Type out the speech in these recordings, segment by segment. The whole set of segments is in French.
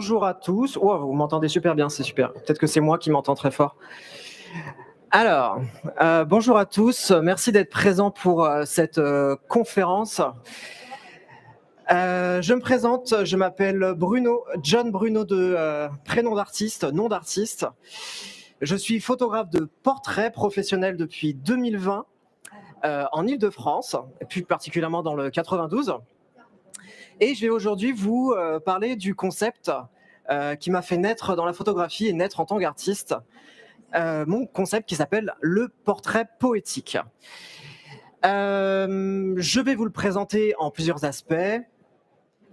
bonjour à tous. Oh, vous m'entendez super bien, c'est super. Peut-être que c'est moi qui m'entends très fort. Alors, bonjour à tous. Merci d'être présents pour cette conférence. Je me présente, je m'appelle Bruno, John Bruno de prénom d'artiste, nom d'artiste. Je suis photographe de portrait professionnel depuis 2020 en Île-de-France, et plus particulièrement dans le 92. Et je vais aujourd'hui vous parler du concept qui m'a fait naître dans la photographie et naître en tant qu'artiste. Mon concept qui s'appelle le portrait poétique. Je vais vous le présenter en plusieurs aspects.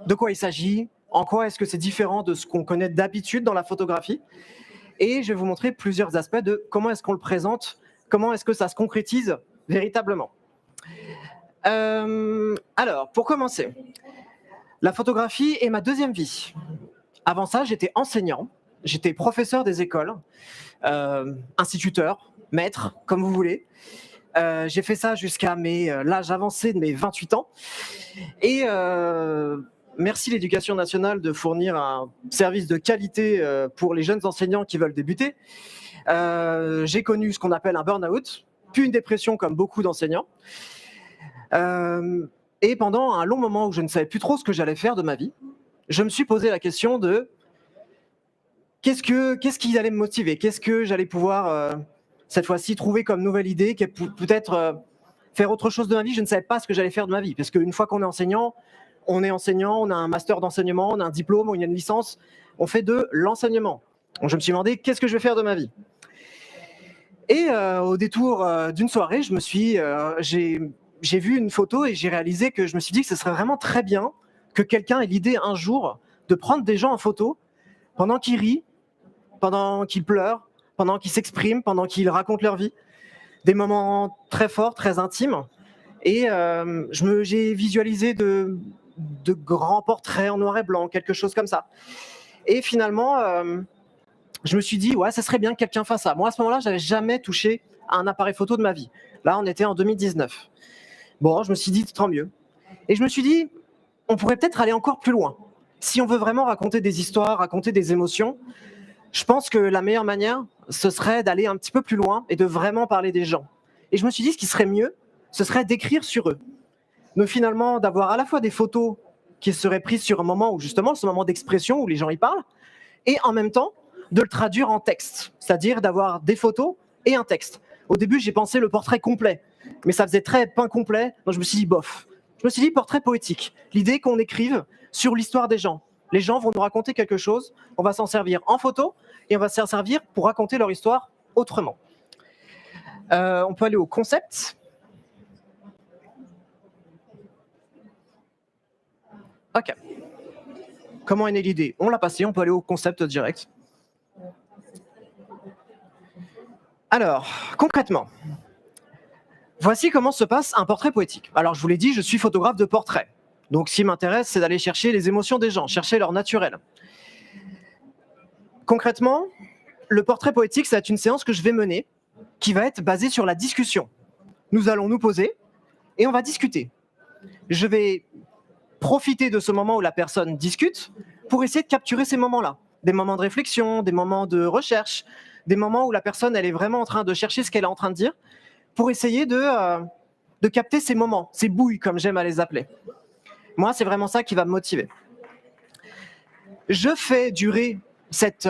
De quoi il s'agit, en quoi est-ce que c'est différent de ce qu'on connaît d'habitude dans la photographie, et je vais vous montrer plusieurs aspects de comment est-ce qu'on le présente, comment est-ce que ça se concrétise véritablement. Alors, pour commencer, la photographie est ma deuxième vie. Avant ça, j'étais enseignant, j'étais professeur des écoles, instituteur, maître, comme vous voulez. J'ai fait ça jusqu'à l'âge avancé de mes 28 ans. Et merci l'Éducation nationale de fournir un service de qualité pour les jeunes enseignants qui veulent débuter. J'ai connu ce qu'on appelle un burn-out, puis une dépression comme beaucoup d'enseignants. Et pendant un long moment où je ne savais plus trop ce que j'allais faire de ma vie, je me suis posé la question de qu'est-ce qui allait me motiver, qu'est-ce que j'allais pouvoir cette fois-ci trouver comme nouvelle idée, peut-être faire autre chose de ma vie. Je ne savais pas ce que j'allais faire de ma vie, parce qu'une fois qu'on est enseignant, on a un master d'enseignement, on a un diplôme, on a une licence, on fait de l'enseignement. Donc je me suis demandé qu'est-ce que je vais faire de ma vie. Et au détour d'une soirée, j'ai vu une photo et j'ai réalisé que je me suis dit que ce serait vraiment très bien que quelqu'un ait l'idée un jour de prendre des gens en photo pendant qu'ils rient, pendant qu'ils pleurent, pendant qu'ils s'expriment, pendant qu'ils racontent leur vie. Des moments très forts, très intimes. Et j'ai visualisé de grands portraits en noir et blanc, quelque chose comme ça. Et finalement, je me suis dit, ouais, ça serait bien que quelqu'un fasse ça. Moi, à ce moment-là, je n'avais jamais touché à un appareil photo de ma vie. Là, on était en 2019. Bon, je me suis dit, tant mieux. Et je me suis dit, on pourrait peut-être aller encore plus loin. Si on veut vraiment raconter des histoires, raconter des émotions, je pense que la meilleure manière, ce serait d'aller un petit peu plus loin et de vraiment parler des gens. Et je me suis dit, ce qui serait mieux, ce serait d'écrire sur eux. Donc finalement, d'avoir à la fois des photos qui seraient prises sur un moment où justement, ce moment d'expression où les gens y parlent, et en même temps, de le traduire en texte, c'est-à-dire d'avoir des photos et un texte. Au début, j'ai pensé le portrait complet, mais ça faisait très pain complet, donc je me suis dit bof. Je me suis dit portrait poétique, l'idée qu'on écrive sur l'histoire des gens. Les gens vont nous raconter quelque chose, on va s'en servir en photo et on va s'en servir pour raconter leur histoire autrement. On peut aller au concept. Ok. Comment est née l'idée? On l'a passé, on peut aller au concept direct. Alors, concrètement, voici comment se passe un portrait poétique. Alors, je vous l'ai dit, je suis photographe de portrait. Donc, ce qui m'intéresse, c'est d'aller chercher les émotions des gens, chercher leur naturel. Concrètement, le portrait poétique, c'est une séance que je vais mener, qui va être basée sur la discussion. Nous allons nous poser et on va discuter. Je vais profiter de ce moment où la personne discute pour essayer de capturer ces moments-là. Des moments de réflexion, des moments de recherche, des moments où la personne elle est vraiment en train de chercher ce qu'elle est en train de dire, pour essayer de capter ces moments, ces bouilles, comme j'aime à les appeler. Moi, c'est vraiment ça qui va me motiver. Je fais durer cette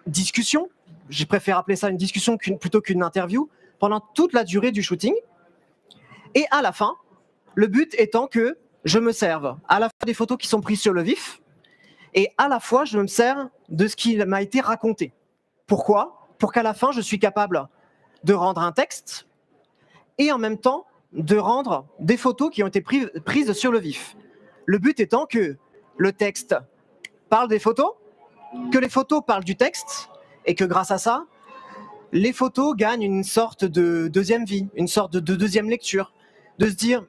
discussion, je préfère appeler ça une discussion plutôt qu'une interview, pendant toute la durée du shooting. Et à la fin, le but étant que je me serve à la fois des photos qui sont prises sur le vif, et à la fois, je me sers de ce qui m'a été raconté. Pourquoi? Pour qu'à la fin, je suis capable de rendre un texte et en même temps de rendre des photos qui ont été prises sur le vif. Le but étant que le texte parle des photos, que les photos parlent du texte et que grâce à ça, les photos gagnent une sorte de deuxième vie, une sorte de deuxième lecture. De se dire,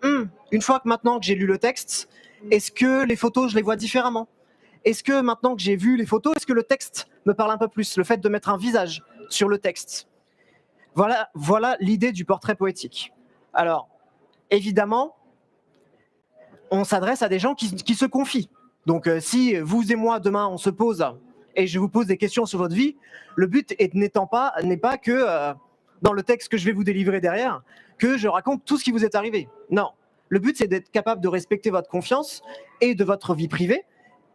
une fois que maintenant que j'ai lu le texte, est-ce que les photos, je les vois différemment? Est-ce que maintenant que j'ai vu les photos, est-ce que le texte me parle un peu plus? Le fait de mettre un visage sur le texte. Voilà l'idée du portrait poétique. Alors, évidemment, on s'adresse à des gens qui se confient. Donc si vous et moi, demain, on se pose et je vous pose des questions sur votre vie, le but n'est pas que dans le texte que je vais vous délivrer derrière, que je raconte tout ce qui vous est arrivé. Non. Le but, c'est d'être capable de respecter votre confiance et de votre vie privée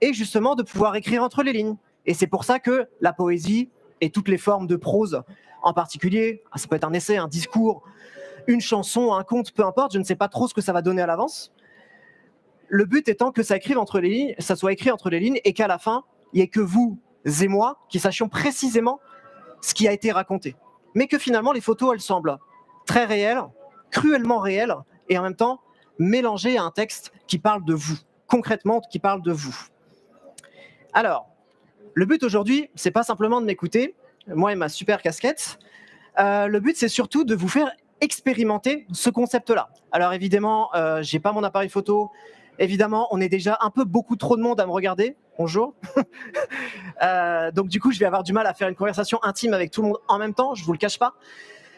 et justement de pouvoir écrire entre les lignes. Et c'est pour ça que la poésie et toutes les formes de prose, en particulier, ça peut être un essai, un discours, une chanson, un conte, peu importe, je ne sais pas trop ce que ça va donner à l'avance. Le but étant que ça soit écrit entre les lignes et qu'à la fin, il n'y ait que vous et moi qui sachions précisément ce qui a été raconté. Mais que finalement, les photos, elles semblent très réelles, cruellement réelles, et en même temps mélangées à un texte qui parle de vous, concrètement, qui parle de vous. Alors, le but aujourd'hui, c'est pas simplement de m'écouter, moi et ma super casquette. Le but, c'est surtout de vous faire expérimenter ce concept-là. Alors évidemment, j'ai pas mon appareil photo. Évidemment, on est déjà un peu beaucoup trop de monde à me regarder. Bonjour. Donc du coup, je vais avoir du mal à faire une conversation intime avec tout le monde en même temps, je vous le cache pas.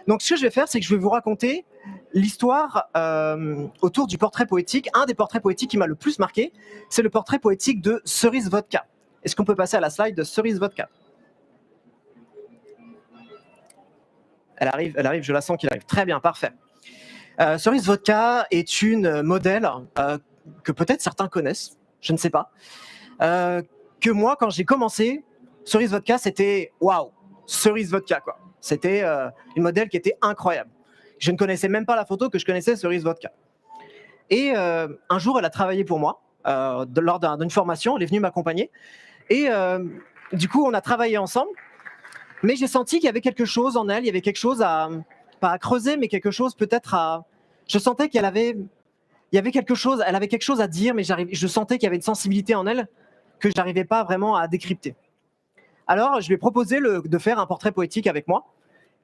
Donc ce que je vais faire, c'est que je vais vous raconter l'histoire autour du portrait poétique. Un des portraits poétiques qui m'a le plus marqué, c'est le portrait poétique de Cerise Vodka. Est-ce qu'on peut passer à la slide de Cerise Vodka ? Elle arrive, je la sens qu'il arrive. Très bien, parfait. Cerise Vodka est une modèle que peut-être certains connaissent, je ne sais pas. Que moi, quand j'ai commencé, Cerise Vodka, c'était waouh, Cerise Vodka, quoi. C'était une modèle qui était incroyable. Je ne connaissais même pas la photo que je connaissais, Cerise Vodka. Et un jour, elle a travaillé pour moi lors d'une formation. Elle est venue m'accompagner. Et du coup, on a travaillé ensemble. Mais j'ai senti qu'il y avait quelque chose en elle. Il y avait quelque chose pas à creuser, mais quelque chose peut-être à. Je sentais qu'elle avait. Il y avait quelque chose. Elle avait quelque chose à dire, mais je sentais qu'il y avait une sensibilité en elle que je n'arrivais pas vraiment à décrypter. Alors, je lui ai proposé de faire un portrait poétique avec moi.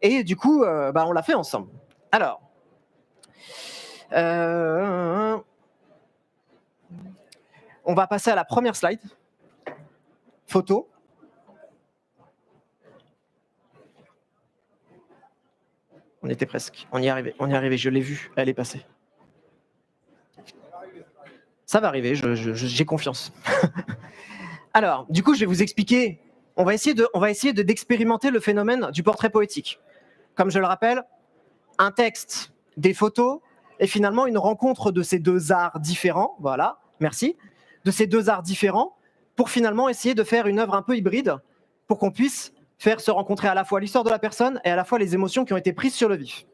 Et du coup, on l'a fait ensemble. Alors, on va passer à la première slide. Photo. On était presque. On y est arrivé, je l'ai vue, elle est passée. Ça va arriver, j'ai confiance. Alors, du coup, je vais vous expliquer. On va essayer d'expérimenter le phénomène du portrait poétique. Comme je le rappelle, un texte, des photos, et finalement une rencontre de ces deux arts différents, voilà, merci, de ces deux arts différents, pour finalement essayer de faire une œuvre un peu hybride, pour qu'on puisse faire se rencontrer à la fois l'histoire de la personne et à la fois les émotions qui ont été prises sur le vif.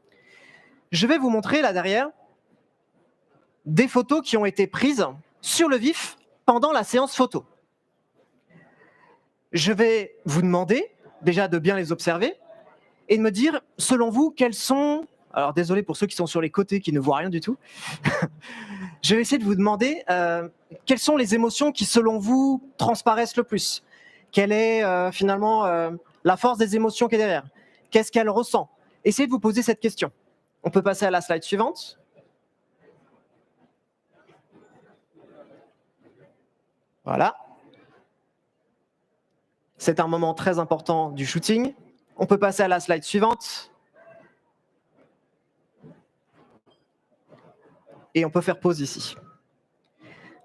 Je vais vous montrer là derrière des photos qui ont été prises sur le vif pendant la séance photo. Je vais vous demander déjà de bien les observer et de me dire, selon vous, quels sont... Alors désolé pour ceux qui sont sur les côtés qui ne voient rien du tout. Je vais essayer de vous demander quelles sont les émotions qui, selon vous, transparaissent le plus. Quelle est finalement la force des émotions qui est derrière? Qu'est-ce qu'elle ressent? Essayez de vous poser cette question. On peut passer à la slide suivante. Voilà. C'est un moment très important du shooting. On peut passer à la slide suivante. Et on peut faire pause ici.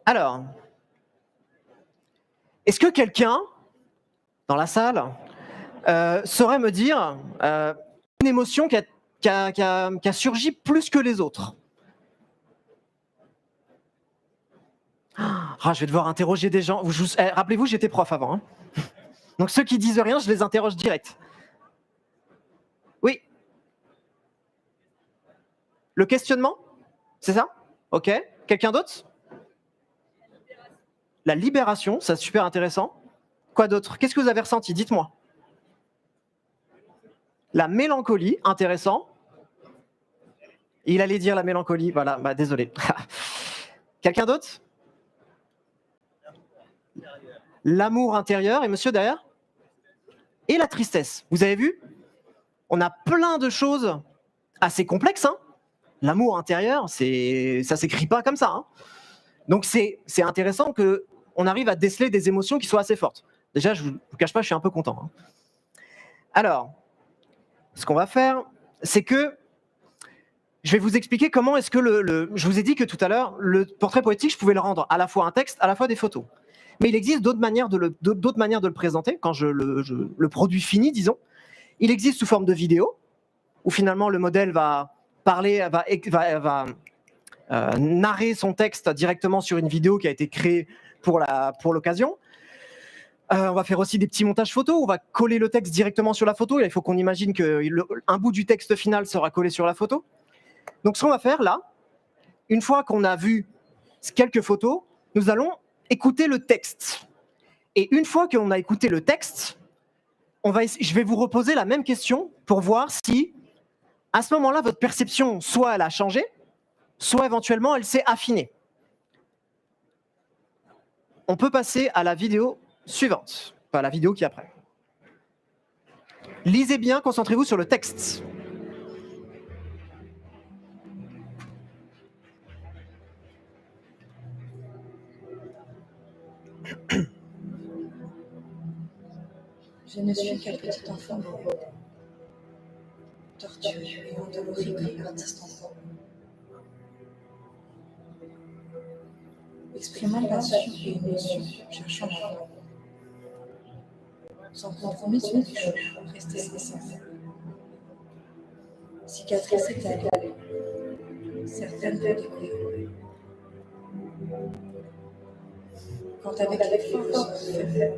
Alors, est-ce que quelqu'un, dans la salle, saurait me dire une émotion qui a surgi plus que les autres? Je vais devoir interroger des gens. Rappelez-vous, j'étais prof avant. Hein. Donc ceux qui disent rien, je les interroge direct. Oui. Le questionnement? C'est ça? Ok. Quelqu'un d'autre? La libération, c'est super intéressant. Quoi d'autre? Qu'est-ce que vous avez ressenti? Dites-moi. La mélancolie, intéressant. Il allait dire la mélancolie, voilà, désolé. Quelqu'un d'autre? L'amour intérieur, et monsieur derrière? Et la tristesse. Vous avez vu? On a plein de choses assez complexes. Hein. L'amour intérieur, ça s'écrit pas comme ça. Hein. Donc c'est intéressant qu'on arrive à déceler des émotions qui soient assez fortes. Déjà, je ne vous cache pas, je suis un peu content. Hein. Alors, ce qu'on va faire, c'est que je vais vous expliquer comment est-ce que je vous ai dit que tout à l'heure, le portrait poétique, je pouvais le rendre à la fois un texte, à la fois des photos. Mais il existe d'autres manières de le présenter, quand le produit fini, disons. Il existe sous forme de vidéo, où finalement le modèle va parler, va narrer son texte directement sur une vidéo qui a été créée pour l'occasion. On va faire aussi des petits montages photos, on va coller le texte directement sur la photo. Il faut qu'on imagine qu'un bout du texte final sera collé sur la photo. Donc ce qu'on va faire là, une fois qu'on a vu quelques photos, nous allons écouter le texte. Et une fois qu'on a écouté le texte, je vais vous reposer la même question pour voir si, à ce moment-là, votre perception, soit elle a changé, soit éventuellement elle s'est affinée. On peut passer à la vidéo suivante, pas la vidéo qui est après. Lisez bien, concentrez-vous sur le texte. Je ne suis qu'un petit enfant heureux, torturé et endolori comme un petit enfant. Exprimant passion et émotion, cherchant l'amour. Sans compromis sur les choses, rester sincère. Cicatrice étalée, certaines redécouvrées. Quand avec les forces faibles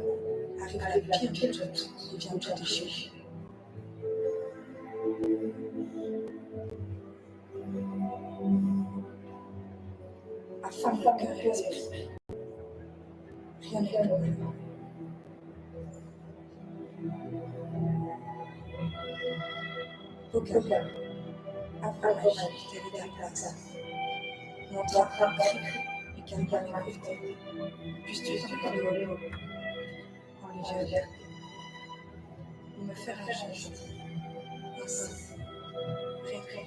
arrive la pire de toutes et vient tout déchirer. Afin le cœur et l'esprit, rien n'est plus loin. Aucun avant la magie, telle est ta place. Montre un cri et qu'un bien écouté. Puisses-tu t'en aller au en légèreté. Ou me faire un geste. Ainsi, rien que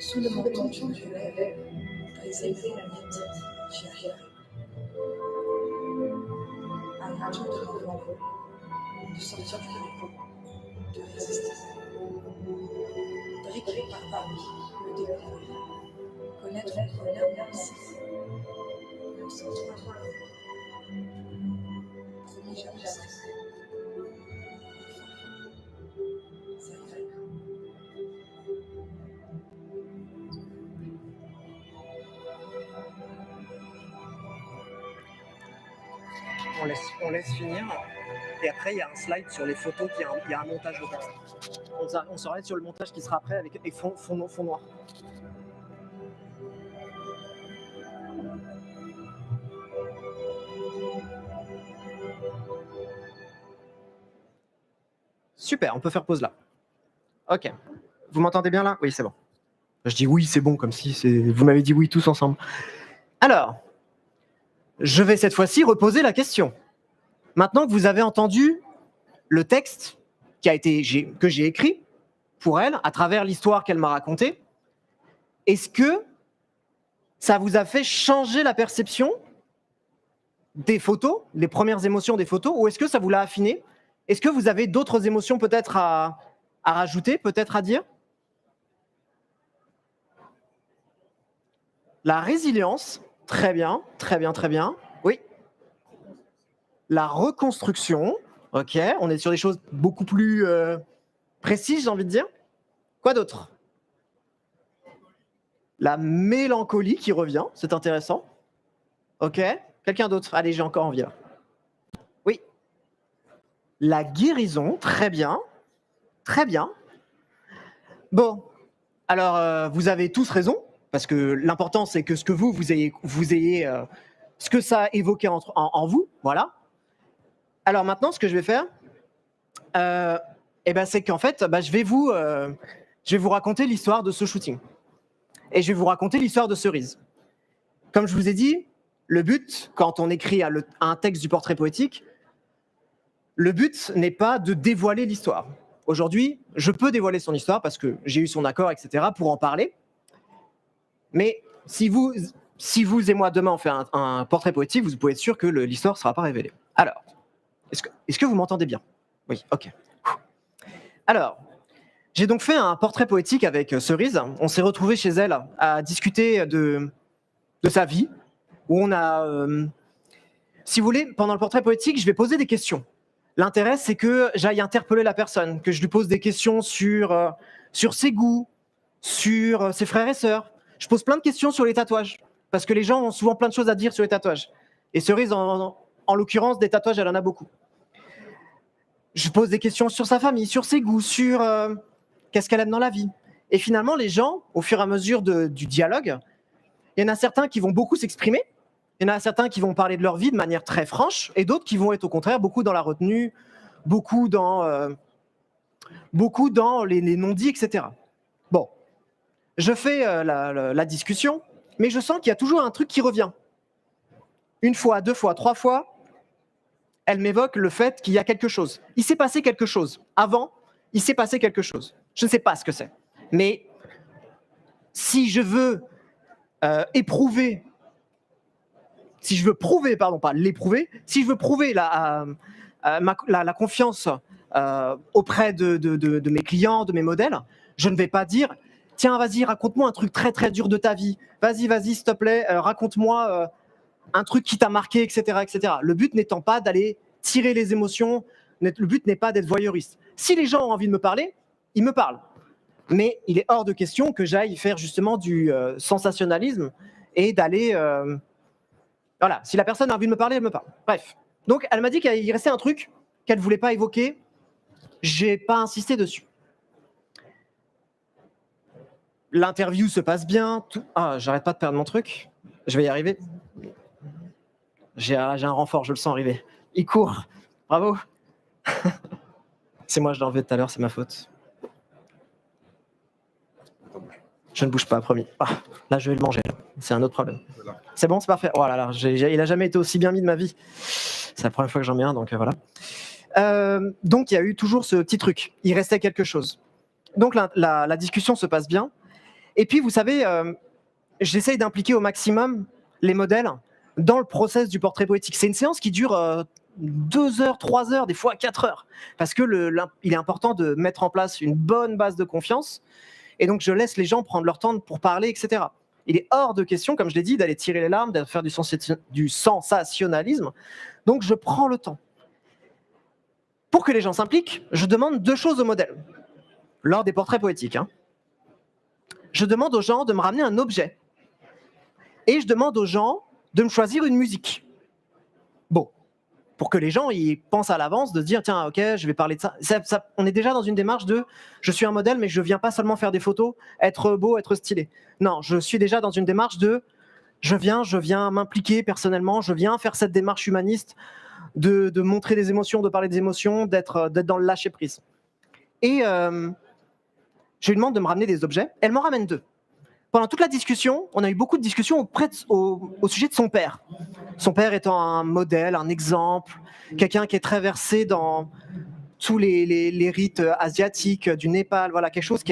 sous le menton du lève, briser la miette, j'y arriverai. Un tour de m'envoler, de sortir du repos, de résister. Brique par brique, le découvrir. Connaître mon bonheur même sans toi. Promis, j'avancerai. Ça ira. On laisse finir. Et après, il y a un slide sur les photos, il y a un montage au texte. On s'arrête sur le montage qui sera après avec fond noir. Super, on peut faire pause là. Ok. Vous m'entendez bien là? Oui, c'est bon. Je dis oui, c'est bon, comme si vous m'avez dit oui tous ensemble. Alors, je vais cette fois-ci reposer la question. Maintenant que vous avez entendu le texte que j'ai écrit pour elle, à travers l'histoire qu'elle m'a racontée, est-ce que ça vous a fait changer la perception des photos, les premières émotions des photos, ou est-ce que ça vous l'a affiné? Est-ce que vous avez d'autres émotions peut-être à rajouter, peut-être à dire? La résilience, très bien, très bien, très bien. Oui. La reconstruction, ok, on est sur des choses beaucoup plus précises, j'ai envie de dire. Quoi d'autre? La mélancolie qui revient, c'est intéressant. Ok, quelqu'un d'autre? Allez, j'ai encore envie là. Oui. La guérison, très bien. Très bien. Bon, alors vous avez tous raison, parce que l'important c'est que ce que vous ayez ce que ça a évoqué en vous, voilà. Alors maintenant, ce que je vais faire, c'est qu'en fait, je vais vous raconter l'histoire de ce shooting. Et je vais vous raconter l'histoire de Cerise. Comme je vous ai dit, le but, quand on écrit un texte du portrait poétique, le but n'est pas de dévoiler l'histoire. Aujourd'hui, je peux dévoiler son histoire parce que j'ai eu son accord, etc., pour en parler. Mais si vous et moi, demain, on fait un portrait poétique, vous pouvez être sûr que l'histoire ne sera pas révélée. Alors, est-ce que vous m'entendez bien? Oui, ok. Alors, j'ai donc fait un portrait poétique avec Cerise. On s'est retrouvés chez elle à discuter de sa vie, où on a si vous voulez, pendant le portrait poétique, je vais poser des questions. L'intérêt, c'est que j'aille interpeller la personne, que je lui pose des questions sur ses goûts, sur ses frères et sœurs. Je pose plein de questions sur les tatouages, parce que les gens ont souvent plein de choses à dire sur les tatouages. Et Cerise, en l'occurrence, des tatouages, elle en a beaucoup. Je pose des questions sur sa famille, sur ses goûts, sur qu'est-ce qu'elle aime dans la vie. Et finalement, les gens, au fur et à mesure du dialogue, il y en a certains qui vont beaucoup s'exprimer, il y en a certains qui vont parler de leur vie de manière très franche, et d'autres qui vont être au contraire beaucoup dans la retenue, beaucoup dans les non-dits, etc. Bon, je fais la discussion, mais je sens qu'il y a toujours un truc qui revient. Une fois, deux fois, trois fois, elle m'évoque le fait qu'il y a quelque chose. Il s'est passé quelque chose. Avant, il s'est passé quelque chose. Je ne sais pas ce que c'est. Mais si je veux éprouver, si je veux prouver, pardon, pas l'éprouver, si je veux prouver la confiance auprès de mes clients, de mes modèles, je ne vais pas dire « Tiens, vas-y, raconte-moi un truc très, très dur de ta vie. Vas-y, s'il te plaît, raconte-moi un truc qui t'a marqué, etc., etc. » Le but n'étant pas d'aller tirer les émotions, le but n'est pas d'être voyeuriste. Si les gens ont envie de me parler, ils me parlent. Mais il est hors de question que j'aille faire justement du sensationnalisme et d'aller... Voilà, si la personne a envie de me parler, elle me parle. Bref. Donc, elle m'a dit qu'il restait un truc qu'elle ne voulait pas évoquer. Je n'ai pas insisté dessus. L'interview se passe bien. Ah, j'arrête pas de perdre mon truc. Je vais y arriver. J'ai un renfort, je le sens arriver. Il court. Bravo. C'est moi, je l'ai enlevé tout à l'heure, c'est ma faute. Je ne bouge pas, promis. Ah, là, je vais le manger. C'est un autre problème. C'est bon, c'est parfait. Oh là là, il n'a jamais été aussi bien mis de ma vie. C'est la première fois que j'en mets un, donc voilà. Donc, il y a eu toujours ce petit truc. Il restait quelque chose. Donc, la discussion se passe bien. Et puis, vous savez, j'essaye d'impliquer au maximum les modèles dans le process du portrait poétique. C'est une séance qui dure 2 heures, 3 heures, des fois 4 heures. Parce que il est important de mettre en place une bonne base de confiance. Et donc, je laisse les gens prendre leur temps pour parler, etc. Il est hors de question, comme je l'ai dit, d'aller tirer les larmes, de faire du sensationnalisme. Donc, je prends le temps. Pour que les gens s'impliquent, je demande 2 choses au modèle. Lors des portraits poétiques. Je demande aux gens de me ramener un objet. Et je demande aux gens de me choisir une musique. Bon. Pour que les gens ils pensent à l'avance, de se dire, tiens, ok, je vais parler de ça. On est déjà dans une démarche de, je suis un modèle, mais je ne viens pas seulement faire des photos, être beau, être stylé. Non, je suis déjà dans une démarche de, je viens m'impliquer personnellement, je viens faire cette démarche humaniste, de montrer des émotions, de parler des émotions, d'être dans le lâcher-prise. Et je lui demande de me ramener des objets. Elle m'en ramène 2. Pendant toute la discussion, on a eu beaucoup de discussions au sujet de son père. Son père étant un modèle, un exemple, quelqu'un qui est très versé dans tous les rites asiatiques, du Népal, voilà, quelque chose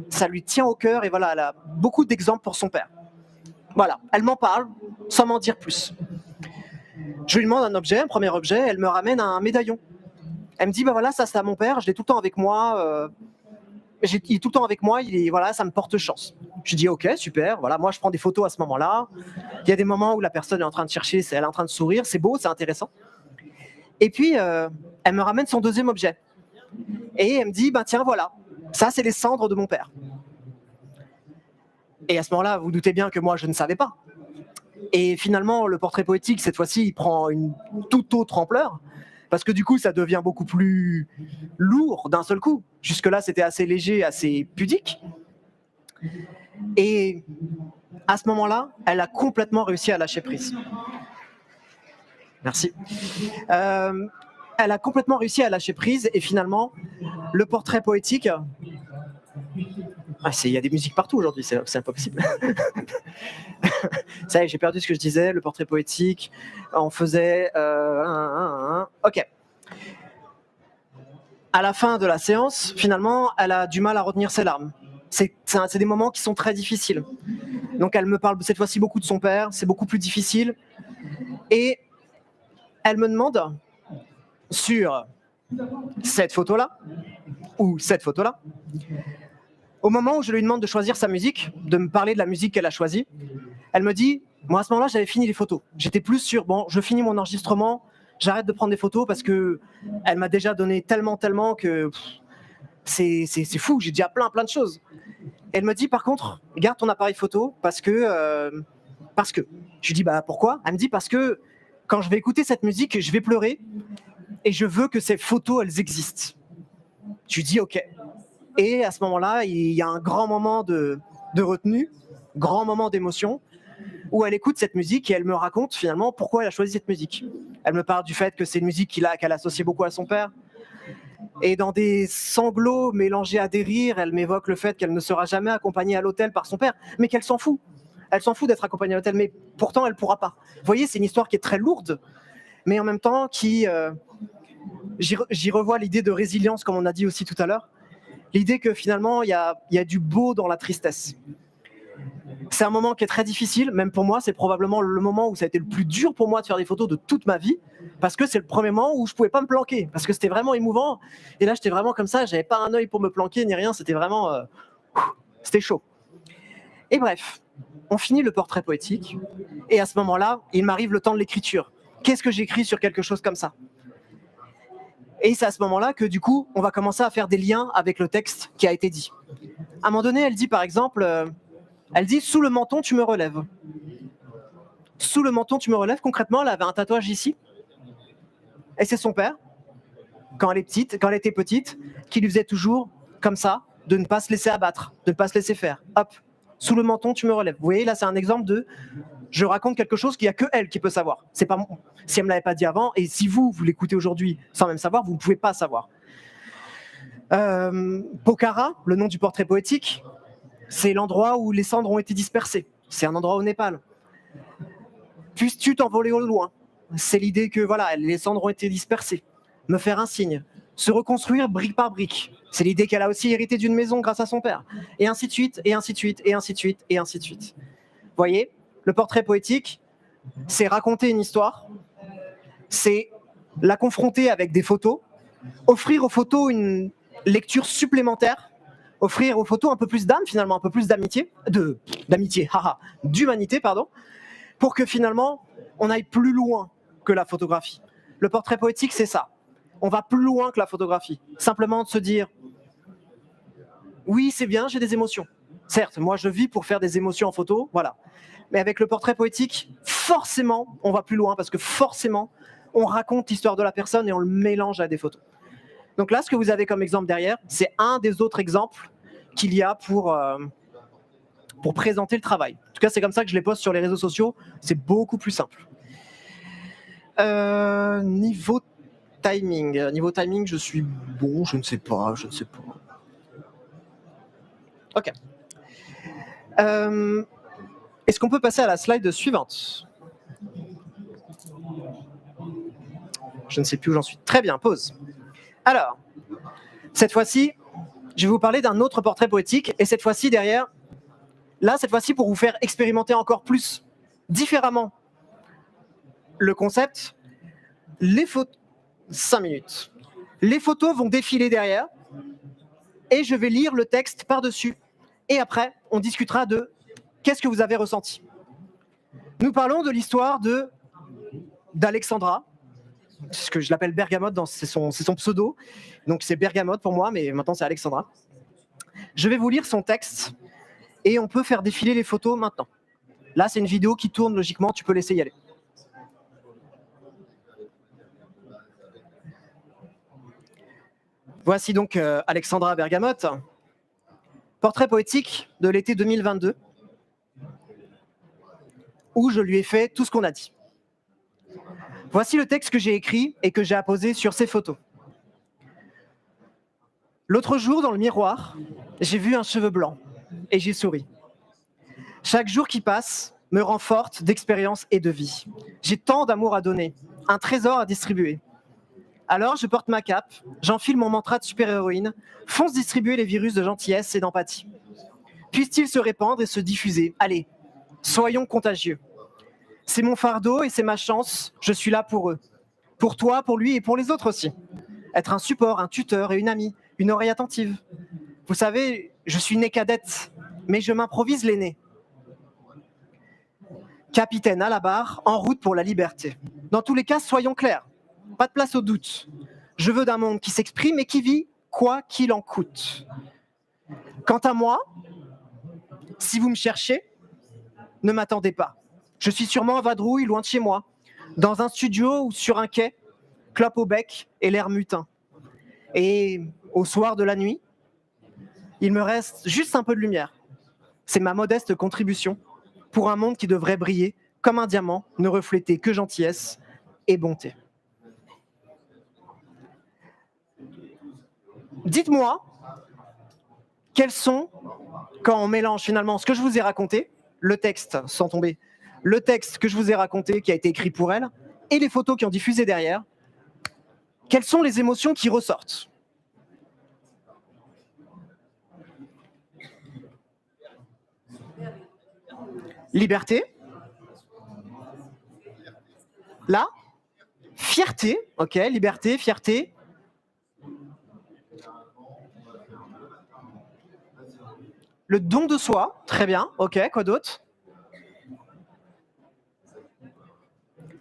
ça lui tient au cœur, et voilà, elle a beaucoup d'exemples pour son père. Voilà, elle m'en parle, sans m'en dire plus. Je lui demande un objet, un premier objet, elle me ramène un médaillon. Elle me dit, bah voilà, ça c'est à mon père, je l'ai tout le temps avec moi, il est tout le temps avec moi, voilà, ça me porte chance. Je dis ok, super, voilà, moi je prends des photos à ce moment-là. Il y a des moments où la personne est en train de chercher, elle est en train de sourire, c'est beau, c'est intéressant. Et puis, elle me ramène son 2e objet. Et elle me dit, tiens, voilà, ça c'est les cendres de mon père. Et à ce moment-là, vous doutez bien que moi je ne savais pas. Et finalement, le portrait poétique, cette fois-ci, il prend une toute autre ampleur. Parce que du coup, ça devient beaucoup plus lourd d'un seul coup. Jusque-là, c'était assez léger, assez pudique. Et à ce moment-là, elle a complètement réussi à lâcher prise. Merci. Elle a complètement réussi à lâcher prise. Et finalement, le portrait poétique... il y a des musiques partout aujourd'hui, c'est impossible. Ça y est, j'ai perdu ce que je disais, le portrait poétique. On faisait... Ok. À la fin de la séance, finalement, elle a du mal à retenir ses larmes. C'est des moments qui sont très difficiles. Donc elle me parle cette fois-ci beaucoup de son père, c'est beaucoup plus difficile. Et elle me demande sur cette photo-là, ou cette photo-là, au moment où je lui demande de choisir sa musique, de me parler de la musique qu'elle a choisie, elle me dit Moi, à ce moment-là, j'avais fini les photos. J'étais plus sur, bon, je finis mon enregistrement, j'arrête de prendre des photos parce que elle m'a déjà donné tellement que c'est fou, j'ai déjà plein de choses. Elle me dit, par contre, garde ton appareil photo parce que. Je lui dis, bah pourquoi ? Elle me dit, parce que quand je vais écouter cette musique, je vais pleurer et je veux que ces photos, elles existent. Je lui dis, ok. Et à ce moment-là, il y a un grand moment de retenue, grand moment d'émotion, où elle écoute cette musique et elle me raconte finalement pourquoi elle a choisi cette musique. Elle me parle du fait que c'est une musique qu'elle associe beaucoup à son père. Et dans des sanglots mélangés à des rires, elle m'évoque le fait qu'elle ne sera jamais accompagnée à l'hôtel par son père, mais qu'elle s'en fout. Elle s'en fout d'être accompagnée à l'hôtel, mais pourtant elle ne pourra pas. Vous voyez, c'est une histoire qui est très lourde, mais en même temps j'y revois l'idée de résilience, comme on a dit aussi tout à l'heure. L'idée que finalement, il y a du beau dans la tristesse. C'est un moment qui est très difficile, même pour moi, c'est probablement le moment où ça a été le plus dur pour moi de faire des photos de toute ma vie, parce que c'est le premier moment où je pouvais pas me planquer, parce que c'était vraiment émouvant, et là j'étais vraiment comme ça, j'avais pas un œil pour me planquer ni rien, c'était vraiment... c'était chaud. Et bref, on finit le portrait poétique, et à ce moment-là, il m'arrive le temps de l'écriture. Qu'est-ce que j'écris sur quelque chose comme ça ? Et c'est à ce moment-là que du coup, on va commencer à faire des liens avec le texte qui a été dit. À un moment donné, elle dit par exemple... elle dit « Sous le menton, tu me relèves ». Sous le menton, tu me relèves, concrètement, elle avait un tatouage ici. Et c'est son père, quand elle était petite, qui lui faisait toujours comme ça, de ne pas se laisser abattre, de ne pas se laisser faire. Hop, sous le menton, tu me relèves. Vous voyez, là, c'est un exemple de « je raconte quelque chose qu'il n'y a que elle qui peut savoir ». C'est pas moi. Si elle ne me l'avait pas dit avant, et si vous l'écoutez aujourd'hui sans même savoir, vous ne pouvez pas savoir. Pokhara, le nom du portrait poétique, c'est l'endroit où les cendres ont été dispersées. C'est un endroit au Népal. Puisses-tu t'envoler au loin ? C'est l'idée que voilà, les cendres ont été dispersées. Me faire un signe. Se reconstruire brique par brique. C'est l'idée qu'elle a aussi hérité d'une maison grâce à son père. Et ainsi de suite, et ainsi de suite, et ainsi de suite, et ainsi de suite. Vous voyez, le portrait poétique, c'est raconter une histoire, c'est la confronter avec des photos, offrir aux photos une lecture supplémentaire, offrir aux photos un peu plus d'âme, finalement, un peu plus d'humanité, pardon, pour que finalement, on aille plus loin que la photographie. Le portrait poétique, c'est ça. On va plus loin que la photographie. Simplement de se dire, oui, c'est bien, j'ai des émotions. Certes, moi, je vis pour faire des émotions en photo, voilà. Mais avec le portrait poétique, forcément, on va plus loin, parce que forcément, on raconte l'histoire de la personne et on le mélange à des photos. Donc là, ce que vous avez comme exemple derrière, c'est un des autres exemples qu'il y a pour présenter le travail. En tout cas, c'est comme ça que je les poste sur les réseaux sociaux. C'est beaucoup plus simple. Niveau timing, je suis bon, je ne sais pas. Ok. Est-ce qu'on peut passer à la slide suivante ? Je ne sais plus où j'en suis. Très bien, pause. Alors, cette fois-ci, je vais vous parler d'un autre portrait poétique, et cette fois-ci derrière, cette fois-ci pour vous faire expérimenter encore plus différemment le concept, les photos, 5 minutes. Les photos vont défiler derrière, et je vais lire le texte par-dessus, et après, on discutera de qu'est-ce que vous avez ressenti. Nous parlons de l'histoire d'Alexandra, ce que je l'appelle Bergamote, c'est son pseudo, donc c'est Bergamote pour moi, mais maintenant c'est Alexandra. Je vais vous lire son texte, et on peut faire défiler les photos maintenant. Là, c'est une vidéo qui tourne logiquement, tu peux laisser y aller. Voici donc Alexandra Bergamote, portrait poétique de l'été 2022, où je lui ai fait tout ce qu'on a dit. Voici le texte que j'ai écrit et que j'ai apposé sur ces photos. L'autre jour, dans le miroir, j'ai vu un cheveu blanc et j'ai souri. Chaque jour qui passe me rend forte d'expérience et de vie. J'ai tant d'amour à donner, un trésor à distribuer. Alors je porte ma cape, j'enfile mon mantra de super-héroïne, fonce distribuer les virus de gentillesse et d'empathie. Puissent-ils se répandre et se diffuser ? Allez, soyons contagieux. C'est mon fardeau et c'est ma chance, je suis là pour eux. Pour toi, pour lui et pour les autres aussi. Être un support, un tuteur et une amie, une oreille attentive. Vous savez, je suis née cadette, mais je m'improvise l'aînée. capitaine à la barre, en route pour la liberté. Dans tous les cas, soyons clairs, pas de place au doute. Je veux d'un monde qui s'exprime et qui vit quoi qu'il en coûte. Quant à moi, si vous me cherchez, ne m'attendez pas. Je suis sûrement en vadrouille, loin de chez moi, dans un studio ou sur un quai, clope au bec et l'air mutin. Et au soir de la nuit, il me reste juste un peu de lumière. C'est ma modeste contribution pour un monde qui devrait briller comme un diamant, ne refléter que gentillesse et bonté. Dites-moi, quels sont, quand on mélange finalement ce que je vous ai raconté, le texte, sans tomber, le texte que je vous ai raconté, qui a été écrit pour elle, et les photos qui ont diffusé derrière, quelles sont les émotions qui ressortent? Liberté. Là. Fierté. Ok, liberté, fierté. Le don de soi. Très bien. Ok, quoi d'autre?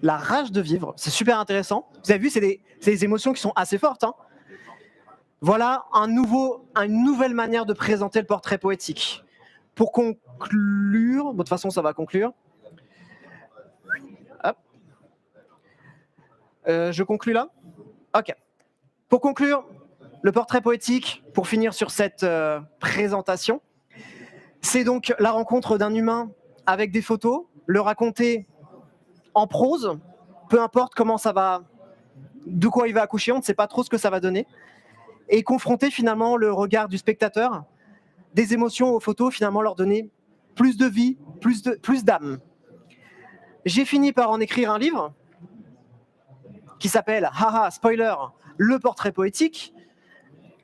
La rage de vivre. C'est super intéressant. Vous avez vu, c'est des émotions qui sont assez fortes. Hein. Voilà une nouvelle manière de présenter le portrait poétique. Pour conclure, de toute façon ça va conclure. Hop. Je conclus là? Ok. Pour conclure, le portrait poétique, pour finir sur cette présentation, c'est donc la rencontre d'un humain avec des photos, le raconter en prose, peu importe comment ça va, de quoi il va accoucher, on ne sait pas trop ce que ça va donner, et confronter finalement le regard du spectateur, des émotions aux photos, finalement leur donner plus de vie, plus d'âme. J'ai fini par en écrire un livre qui s'appelle, haha, spoiler, Le portrait poétique,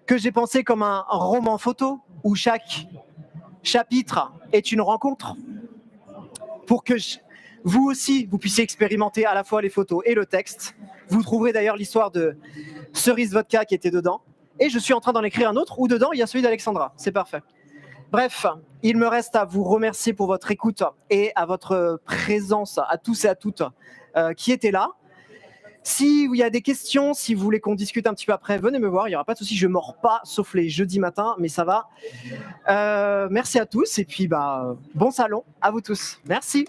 que j'ai pensé comme un roman photo où chaque chapitre est une rencontre pour que vous aussi, vous puissiez expérimenter à la fois les photos et le texte. Vous trouverez d'ailleurs l'histoire de Cerise Vodka qui était dedans. Et je suis en train d'en écrire un autre où dedans, il y a celui d'Alexandra. C'est parfait. Bref, il me reste à vous remercier pour votre écoute et à votre présence, à tous et à toutes qui étaient là. S'il y a des questions, si vous voulez qu'on discute un petit peu après, venez me voir, il n'y aura pas de souci, je ne mords pas, sauf les jeudis matins, mais ça va. Merci à tous et puis bon salon à vous tous. Merci.